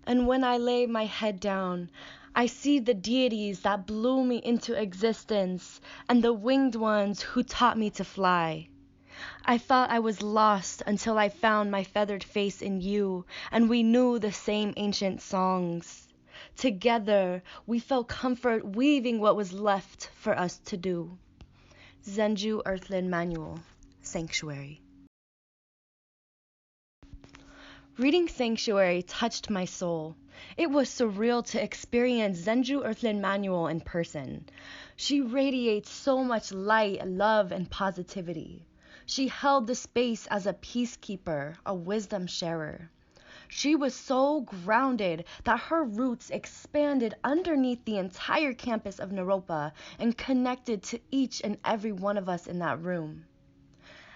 And when I lay my head down, I see the deities that blew me into existence and the winged ones who taught me to fly. I thought I was lost until I found my feathered face in you, and we knew the same ancient songs. Together, we felt comfort weaving what was left for us to do. Zenju Earthland Manual, Sanctuary. Reading Sanctuary touched my soul. It was surreal to experience Zenju Earthland Manual in person. She radiates so much light, love, and positivity. She held the space as a peacekeeper, a wisdom sharer. She was so grounded that her roots expanded underneath the entire campus of Naropa and connected to each and every one of us in that room.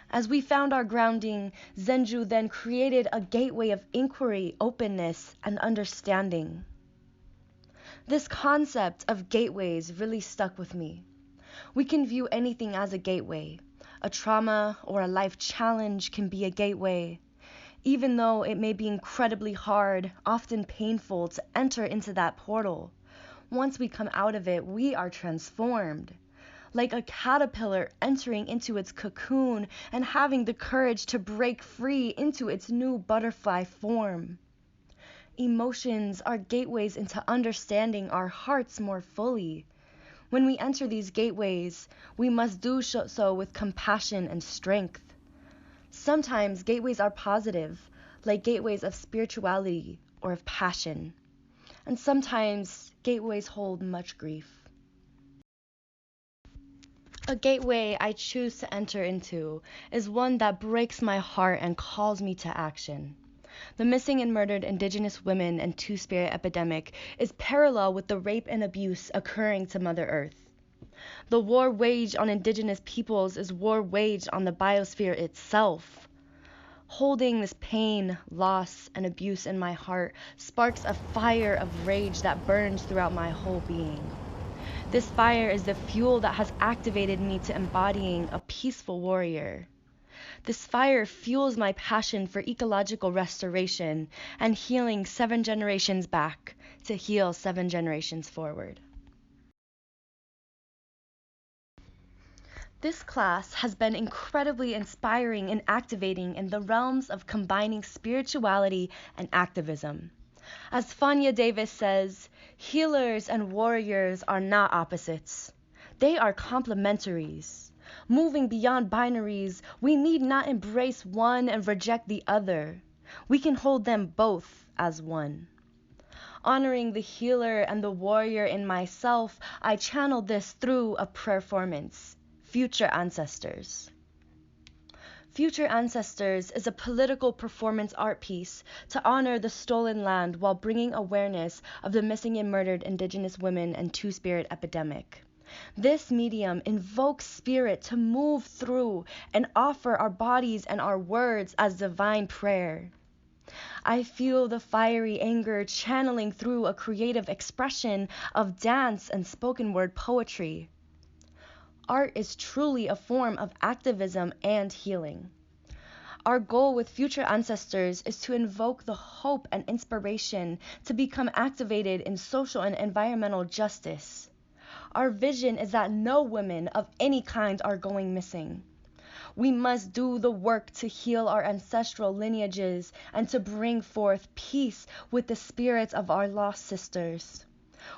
As we found our grounding, Zenju then created a gateway of inquiry, openness, and understanding. This concept of gateways really stuck with me. We can view anything as a gateway. A trauma or a life challenge can be a gateway. Even though it may be incredibly hard, often painful to enter into that portal, once we come out of it, we are transformed. Like a caterpillar entering into its cocoon and having the courage to break free into its new butterfly form. Emotions are gateways into understanding our hearts more fully. When we enter these gateways, we must do so with compassion and strength. Sometimes gateways are positive, like gateways of spirituality or of passion. And sometimes gateways hold much grief. A gateway I choose to enter into is one that breaks my heart and calls me to action. The missing and murdered Indigenous women and Two-Spirit epidemic is parallel with the rape and abuse occurring to Mother Earth. The war waged on Indigenous peoples is war waged on the biosphere itself. Holding this pain, loss, and abuse in my heart sparks a fire of rage that burns throughout my whole being. This fire is the fuel that has activated me to embodying a peaceful warrior. This fire fuels my passion for ecological restoration and healing 7 generations back to heal 7 generations forward. This class has been incredibly inspiring and activating in the realms of combining spirituality and activism. As Fania Davis says, healers and warriors are not opposites. They are complementaries. Moving beyond binaries, we need not embrace one and reject the other. We can hold them both as one. Honoring the healer and the warrior in myself, I channeled this through a Prayerformance, Future Acestors. Future Acestors is a political performance art piece to honor the stolen land while bringing awareness of the missing and murdered Indigenous women and Two-Spirit epidemic. This medium invokes spirit to move through and offer our bodies and our words as divine prayer. I feel the fiery anger channeling through a creative expression of dance and spoken word poetry. Art is truly a form of activism and healing. Our goal with Future Acestors is to invoke the hope and inspiration to become activated in social and environmental justice. Our vision is that no women of any kind are going missing. We must do the work to heal our ancestral lineages and to bring forth peace with the spirits of our lost sisters.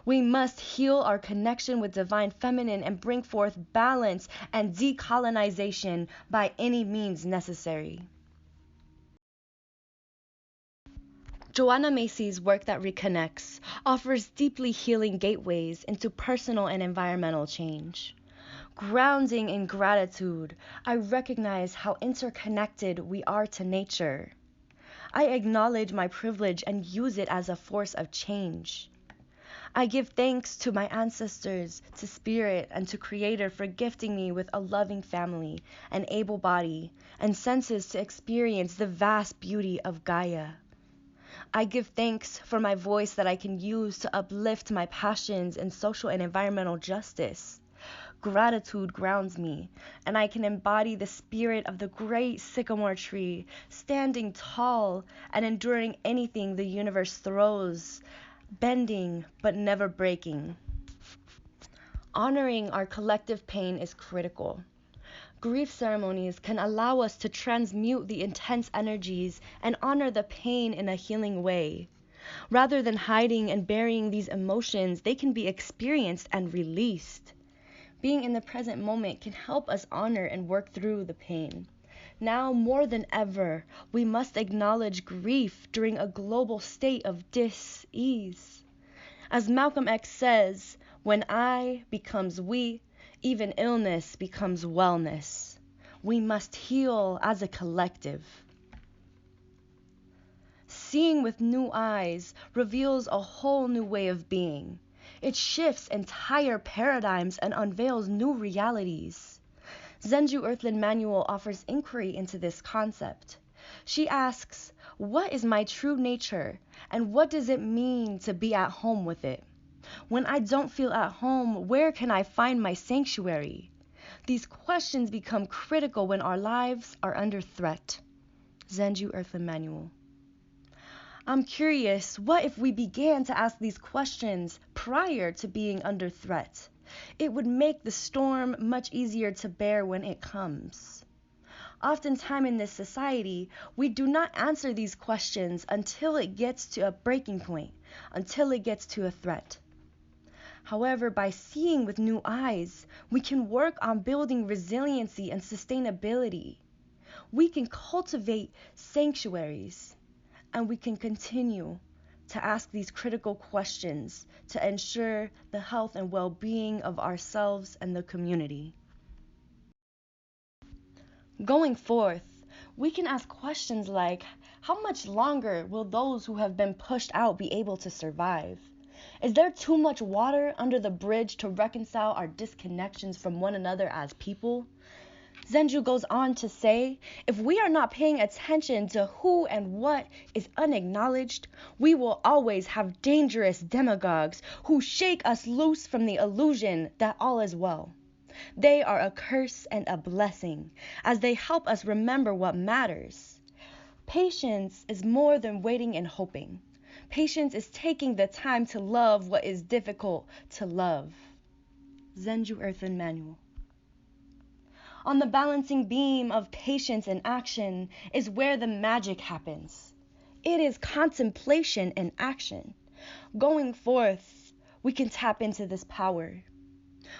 We must heal our connection with divine feminine and bring forth balance and decolonization by any means necessary. Joanna Macy's work that reconnects offers deeply healing gateways into personal and environmental change. Grounding in gratitude, I recognize how interconnected we are to nature. I acknowledge my privilege and use it as a force of change. I give thanks to my ancestors, to Spirit, and to Creator for gifting me with a loving family, an able body, and senses to experience the vast beauty of Gaia. I give thanks for my voice that I can use to uplift my passions in social and environmental justice. gratitude grounds me, and I can embody the spirit of the great sycamore tree, standing tall and enduring anything the universe throws, bending but never breaking. Honoring our collective pain is critical. Grief ceremonies can allow us to transmute the intense energies and honor the pain in a healing way. Rather than hiding and burying these emotions, they can be experienced and released. Being in the present moment can help us honor and work through the pain. Now more than ever, we must acknowledge grief during a global state of dis-ease. As Malcolm X says, when I becomes we, even illness becomes wellness. We must heal as a collective. Seeing with new eyes reveals a whole new way of being. It shifts entire paradigms and unveils new realities. Zenju Earthland Manual offers inquiry into this concept. She asks, what is my true nature, and what does it mean to be at home with it? When I don't feel at home, where can I find my sanctuary? These questions become critical when our lives are under threat. Zenju Earthland Manual. I'm curious, what if we began to ask these questions prior to being under threat? It would make the storm much easier to bear when it comes. Oftentimes in this society, we do not answer these questions until it gets to a breaking point, until it gets to a threat. However, by seeing with new eyes, we can work on building resiliency and sustainability. We can cultivate sanctuaries, and we can continue to ask these critical questions to ensure the health and well-being of ourselves and the community. Going forth, we can ask questions like, how much longer will those who have been pushed out be able to survive? Is there too much water under the bridge to reconcile our disconnections from one another as people? Zenju goes on to say, if we are not paying attention to who and what is unacknowledged, we will always have dangerous demagogues who shake us loose from the illusion that all is well. They are a curse and a blessing, as they help us remember what matters. Patience is more than waiting and hoping. Patience is taking the time to love what is difficult to love. Zenju Earthland Manual. On the balancing beam of patience and action is where the magic happens. It is contemplation and action. Going forth, we can tap into this power.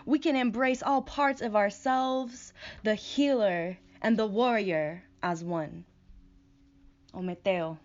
We can embrace all parts of ourselves, the healer and the warrior as one. Ometeo.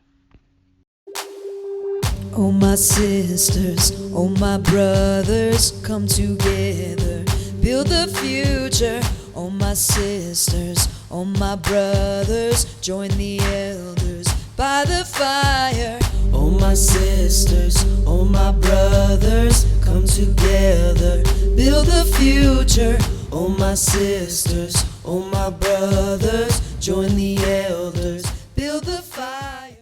Oh my sisters, oh my brothers, come together, build the future. Oh my sisters, oh my brothers, join the elders by the fire. Oh my sisters, oh my brothers, come together, build the future. Oh my sisters, oh my brothers, join the elders